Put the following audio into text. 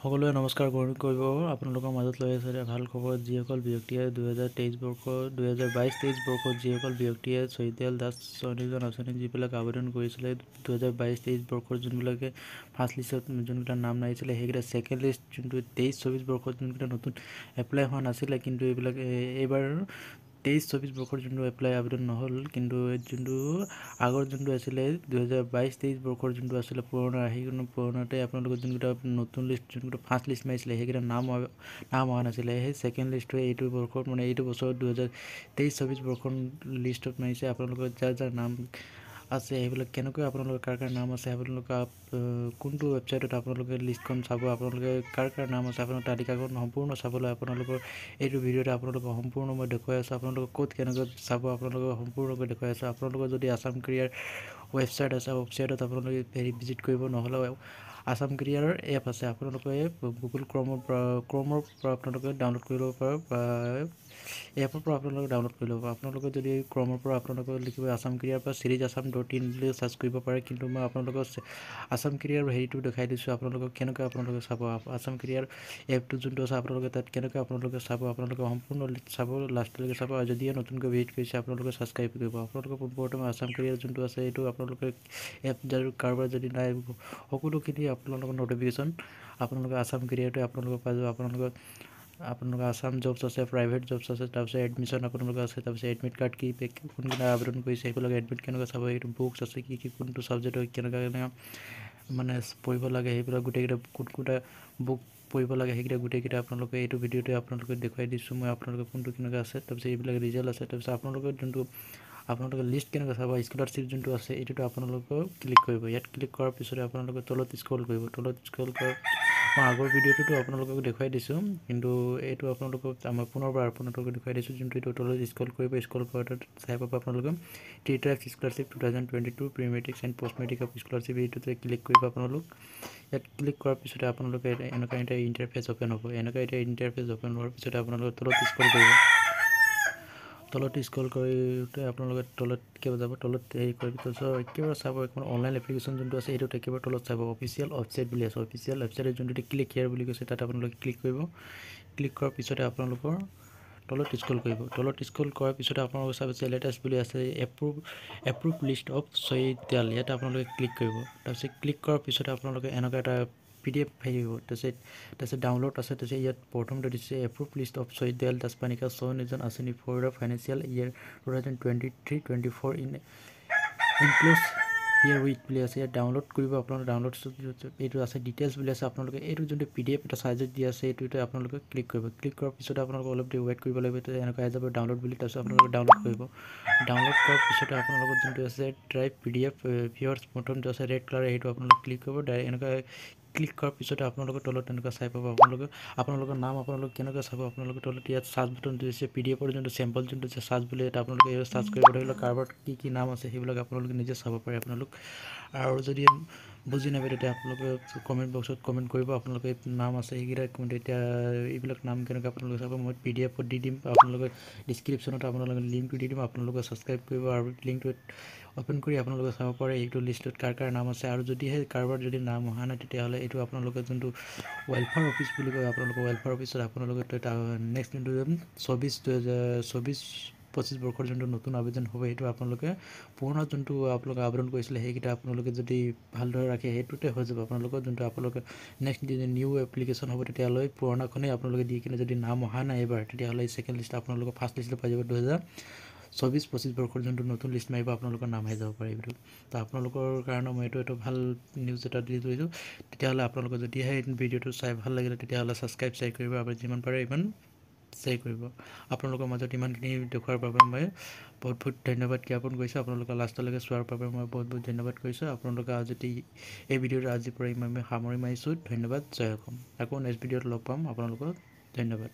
সকলোৱে নমস্কাৰ কৰিব আপোনালোকৰ মাজত লৈ আছে ভাল খবৰ যিসকল ব্যক্তিয়ে 2022-23 বৰ্ষত যিসকল ব্যক্তিয়ে চৈতাল দাস স্বনিয়োজন আঁচনি যিবিলাক আবেদন কৰিছিলে 2022-23 বৰ্ষৰ যোনবিলাকে ফাৰ্ষ্ট লিষ্টত যোনকেইটা নাম নাহিছিলে সেইকেইটা ছেকেণ্ড লিষ্ট যোনটো 23-24 বৰ্ষত যোনকেইটা নতুন এপ্লাই হোৱা নাছিলে কিন্তু এইবিলাক এইবাৰ 23-24 বৰ্ষৰ যোনটো এপ্লাই আবেদন নহ'ল কিন্তু যোনটো আগৰ যোনটো আছিলে 2022-23 বৰ্ষৰ যোনটো আছিলে পুৰণা সেইখন পুৰণাতে আপোনালোকৰ যোনকেইটা নতুন লিষ্ট যোনকেইটা ফাৰ্ষ্ট লিষ্ট মাৰিছিলে সেইকেইটা নাম অহা নাছিলে সেই ছেকেণ্ড লিষ্টটোৱে এইটো বৰ্ষত মানে এইটো বছৰত 2023-24 বৰ্ষৰ লিষ্টত মাৰিছে আপোনালোকৰ যাৰ নাম আছে সেইবিলাক কেনেকৈ আপোনালোকৰ কাৰ নাম আছে আপোনালোকে কোনটো ৱেবছাইটত আপোনালোকে লিষ্টখন চাব আপোনালোকে কাৰ নাম আছে আপোনাৰ তালিকাখন সম্পূৰ্ণ চাবলৈ আপোনালোকৰ এইটো ভিডিঅ'তে আপোনালোকক সম্পূৰ্ণ মই দেখুৱাই আছোঁ আপোনালোকক ক'ত কেনেকৈ চাব আপোনালোকক সম্পূৰ্ণকৈ দেখুৱাই আছোঁ আপোনালোকৰ যদি আসাম কেৰিয়াৰ ৱেবছাইট আছে ৱেবছাইটত আপোনালোকে ভিজিট কৰিব নহ'লে আসাম কেৰিয়াৰ এপ আছে আপোনালোকে গুগল ক্ৰমৰ পৰা আপোনালোকে ডাউনলোড কৰি ল'ব পাৰে বা এপৰ পৰা আপোনালোকে ডাউনলোড কৰি ল'ব আপোনালোকে যদি ক্ৰমৰ পৰা আপোনালোকে লিখিব আসাম কেৰিয়াৰ পৰা চিৰিজ assam.in বুলি চাৰ্চ কৰিব পাৰে কিন্তু মই আপোনালোকক আসাম কেৰিয়াৰ হেৰিটো দেখাই দিছোঁ আপোনালোকক কেনেকৈ আপোনালোকে চাব আসাম কেৰিয়াৰ এপটো যোনটো আছে আপোনালোকে তাত কেনেকৈ আপোনালোকে চাব আপোনালোকে সম্পূৰ্ণ চাব লাষ্টলৈকে চাব আৰু যদিহে নতুনকৈ ভিজিট কৰিছে আপোনালোকে ছাবস্ক্ৰাইব কৰিব আপোনালোকে বৰ্তমান আসাম কেৰিয়াৰ যোনটো আছে এইটো আপোনালোকে এপ যাৰ কাৰোবাৰ যদি নাই সকলোখিনি আপোনালোকৰ নটিফিকেশ্যন আপোনালোকে আসাম কেৰিয়াৰটোৱে আপোনালোকে পাই যাব আপোনালোকৰ আসাম জবছ আছে প্ৰাইভেট জবছ আছে তাৰপিছত এডমিশ্যন আপোনালোকৰ আছে তাৰপিছত এডমিট কাৰ্ড কি কোনকেইটা আবেদন কৰিছে সেইবিলাক এডমিট কেনেকৈ চাব এইটো বুকছ আছে কি কোনটো ছাবজেক্টৰ কেনেকৈ মানে পঢ়িব লাগে সেইবিলাক গোটেইকেইটা কোনকেইটা বুক পঢ়িব লাগে সেইকেইটা গোটেইকেইটা আপোনালোকে এইটো ভিডিঅ'তে আপোনালোকে দেখুৱাই দিছোঁ মই আপোনালোকে কোনটো কেনেকৈ আছে তাৰপিছত এইবিলাক ৰিজাল্ট আছে তাৰপিছত আপোনালোকে লিষ্ট কেনেকৈ চাব স্কলাৰশ্বিপ যোনটো আছে এইটোতো আপোনালোকে ক্লিক কৰিব ইয়াত ক্লিক কৰাৰ পিছতে আপোনালোকে তলত স্ক্ৰল কৰিব মই আগৰ ভিডিঅ'টোতো আপোনালোকক দেখুৱাই দিছোঁ কিন্তু এইটো আপোনালোকক মই পুনৰবাৰ আপোনালোকক দেখুৱাই দিছোঁ যোনটো এইটো তলত স্ক্ৰল কৰিব স্ক্ৰল কৰাত চাই পাব আপোনালোকে টিটাৰ্ছ scholarship 2022 pre matrics and post matric scholarship এইটোতে ক্লিক কৰিব আপোনালোক ইয়াত ক্লিক কৰাৰ পিছতে আপোনালোকে এনেকুৱা এটা ইণ্টাৰফেচ অ'পেন হ'ব এনেকুৱা এটা ইণ্টাৰফেচ অ'পেন হোৱাৰ পিছতে আপোনালোকে তলত স্ক্ৰল কৰোঁতে আপোনালোকে তলত একেবাৰে যাব তলত হেৰি কৰিব তাৰপিছত একেবাৰে চাব এখন অনলাইন এপ্লিকেশ্যন যোনটো আছে এইটোত একেবাৰে তলত চাব অফিচিয়েল ৱেবছাইট বুলি আছে অফিচিয়েল ৱেবছাইটত যোনটো ক্লিক হিয়াৰ বুলি কৈছে তাত আপোনালোকে ক্লিক কৰিব ক্লিক কৰাৰ পিছতে আপোনালোকৰ তলত স্ক্ৰল কৰিব তলত স্ক্ৰল কৰাৰ পিছতে আপোনালোকৰ চাব লেটেষ্ট বুলি আছে এপ্ৰুভ লিষ্ট অফ চৈতাল ইয়াত আপোনালোকে ক্লিক কৰিব তাৰপিছত ক্লিক কৰাৰ পিছতে আপোনালোকে এনেকুৱা এটা PDF আহিব তাৰপিছত ডাউনলোড আছে তাৰপিছত ইয়াত প্ৰথমতে দিছে এপ্ৰুভ লিষ্ট অফ চৈতাল দাসপানিকা স্বনিয়োজন আঁচনি for the financial year 2023-24 include here with বুলি আছে ইয়াত ডাউনলোড কৰিব আপোনালোকে ডাউনলোড এইটো আছে ডিটেইলছ বুলি আছে আপোনালোকে এইটো যোনটো PDF এটা চাইজত দি আছে এইটোতে আপোনালোকে ক্লিক কৰিব ক্লিক কৰাৰ পিছতে আপোনালোকে অলপ দেৰি ৱেইট কৰিব লাগিব এনেকুৱা আহি যাব ডাউনলোড বুলি তাৰপিছত আপোনালোকে ডাউনলোড কৰিব ডাউনলোড কৰাৰ পিছতে আপোনালোকৰ যোনটো আছে ড্ৰাইভ PDF ভিউৱাৰ্ছ প্ৰথমটো আছে ৰেড কালাৰ সেইটো আপোনালোকে ক্লিক কৰিব এনেকুৱা ক্লিক কৰাৰ পিছতে আপোনালোকৰ তলত তেনেকুৱা চাই পাব আপোনালোকৰ নাম আপোনালোকে কেনেকৈ চাব আপোনালোকে তলত ইয়াত চাৰ্চ বাটন দিছে PDFৰ যোনটো চেম্পল যোনটো আছে চাৰ্চ বুলি এটা আপোনালোকে চাৰ্চ কৰিব ধৰি লওক কাৰোবাৰ কি নাম আছে সেইবিলাক আপোনালোকে নিজে চাব পাৰে আৰু যদি বুজি নাপায় তেতিয়া আপোনালোকে কমেণ্ট বক্সত কমেণ্ট কৰিব আপোনালোকে নাম আছে সেইকেইটা তেতিয়া এইবিলাক নাম কেনেকৈ আপোনালোকে চাব মই PDFত দি দিম আপোনালোকে ডিছক্ৰিপশ্যনত আপোনালোকে লিংকটো দি দিম আপোনালোকে ছাবস্ক্ৰাইব কৰিব আৰু লিংকটোত অ'পেন কৰি আপোনালোকে চাব পাৰে এইটো লিষ্টত কাৰ নাম আছে আৰু যদিহে কাৰোবাৰ যদি নাম অহা নাই তেতিয়াহ'লে এইটো আপোনালোকে যোনটো ৱেলফেয়াৰ অফিচ বুলি কয় আপোনালোকৰ ৱেলফেয়াৰ অফিচত আপোনালোকে নেক্সট যোনটো 24-25 বৰ্ষৰ যোনটো নতুন আবেদন হ'ব সেইটো আপোনালোকে পুৰণা যোনটো আপোনালোকে আবেদন কৰিছিলে সেইকেইটা আপোনালোকে যদি ভালদৰে ৰাখে সেইটোতে হৈ যাব আপোনালোকৰ যোনটো আপোনালোকে নেক্সট যদি নিউ এপ্লিকেশ্যন হ'ব তেতিয়াহ'লে পুৰণাখনেই আপোনালোকে দি কিনে যদি নাম অহা নাই এবাৰ তেতিয়াহ'লে ছেকেণ্ড লিষ্ট আপোনালোকৰ ফাৰ্ষ্ট লিষ্টত পাই যাব 2024-25 বৰ্ষৰ যোনটো নতুন লিষ্ট মাৰিব আপোনালোকৰ নাম আহি যাব পাৰে এইটো তো আপোনালোকৰ কাৰণে মই এইটো ভাল নিউজ এটা দি থৈছোঁ তেতিয়াহ'লে আপোনালোকে যদিহে ভিডিঅ'টো চাই ভাল লাগিলে তেতিয়াহ'লে ছাবস্ক্ৰাইব কৰিব আৰু যিমান পাৰে ইমান শ্বেয়াৰ কৰিব আপোনালোকৰ মাজত ইমানখিনি দেখুৱাৰ বাবে মই বহুত ধন্যবাদ জ্ঞাপন কৰিছোঁ আপোনালোকে লাষ্টলৈকে চোৱাৰ বাবে মই বহুত ধন্যবাদ কৰিছোঁ আপোনালোকে যদি এই ভিডিঅ'টো আজিৰ পৰা ইমান সামৰি মাৰিছোঁ ধন্যবাদ জয় অসম আকৌ নেক্সট ভিডিঅ'ত লগ পাম আপোনালোকক ধন্যবাদ